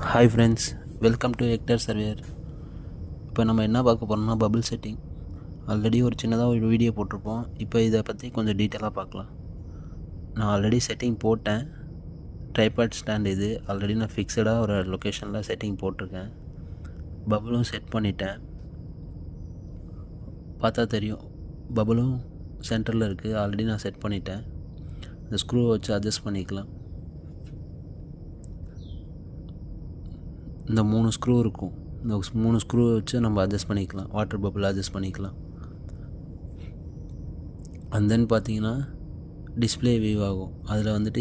Hi friends, welcome to Hector surveyor. இப்போ நம்ம என்ன பார்க்க போகிறோம்னா பபிள் செட்டிங். ஆல்ரெடி ஒரு சின்னதாக ஒரு வீடியோ போட்டிருப்போம். இப்போ இதை பற்றி கொஞ்சம் டீட்டெயிலாக பார்க்கலாம். நான் ஆல்ரெடி செட்டிங் போட்டேன். ட்ரைபாட் ஸ்டாண்ட் இது ஆல்ரெடி நான் ஃபிக்ஸடாக ஒரு லொக்கேஷனில் செட்டிங் போட்டிருக்கேன். பபுளும் செட் பண்ணிட்டேன். பார்த்தா தெரியும், பபுளும் சென்டரில் இருக்குது. ஆல்ரெடி நான் செட் பண்ணிட்டேன். இந்த ஸ்க்ரூவை வச்சு அட்ஜஸ்ட் பண்ணிக்கலாம். இந்த 3 ஸ்க்ரூ இருக்கும். இந்த 3 ஸ்க்ரூவை வச்சு நம்ம அட்ஜஸ்ட் பண்ணிக்கலாம். வாட்டர் பபிள் அட்ஜஸ்ட் பண்ணிக்கலாம். அண்ட் தென் பார்த்தீங்கன்னா டிஸ்பிளே வியூ ஆகும். அதில் வந்துட்டு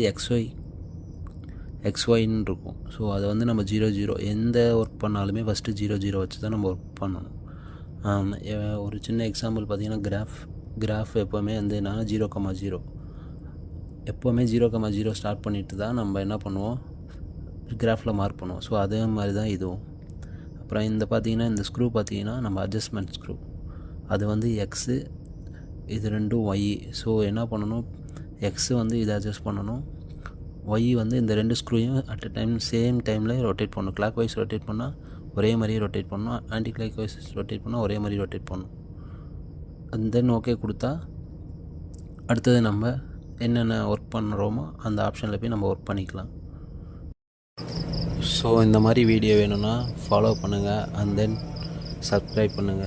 எக்ஸ்ஒய்ன்னு இருக்கும். ஸோ அதை வந்து நம்ம 00 எந்த ஒர்க் பண்ணாலுமே ஃபஸ்ட்டு 00 வச்சு தான் நம்ம ஒர்க் பண்ணணும். ஒரு சின்ன எக்ஸாம்பிள் பார்த்தீங்கன்னா கிராஃப் எப்போவுமே வந்து என்னன்னா 0,0 எப்போவுமே 0,0 ஸ்டார்ட் பண்ணிட்டு தான் நம்ம என்ன பண்ணுவோம், கிராஃபில் மார்க் பண்ணுவோம். ஸோ அதே மாதிரி தான் இதுவும். அப்புறம் இந்த பார்த்திங்கன்னா இந்த ஸ்க்ரூ பார்த்திங்கன்னா நம்ம அட்ஜஸ்ட்மெண்ட் ஸ்க்ரூ. அது வந்து எக்ஸு, இது ரெண்டும் ஒய். ஸோ என்ன பண்ணணும், எக்ஸு வந்து இதை அட்ஜஸ்ட் பண்ணணும், ஒய் வந்து இந்த 2 ஸ்க்ரூவையும் அட் அ டைம் சேம் டைமில் ரொட்டேட் பண்ணணும். கிளாக் வைஸ் ரொட்டேட் பண்ணால் ஒரே மாதிரி ரொட்டேட் பண்ணணும், ஆன்டி கிளாக் வைஸ் ரொட்டேட் பண்ணால் ஒரே மாதிரி ரொட்டேட் பண்ணணும். அண்ட் தென் ஓகே கொடுத்தா அடுத்தது நம்ம என்னென்ன ஒர்க் பண்ணுறோமோ அந்த ஆப்ஷனில் போய் நம்ம ஒர்க் பண்ணிக்கலாம். ஸோ இந்த மாதிரி வீடியோ வேணும்னா ஃபாலோ பண்ணுங்கள், அண்ட் தென் சப்ஸ்கிரைப் பண்ணுங்கள்.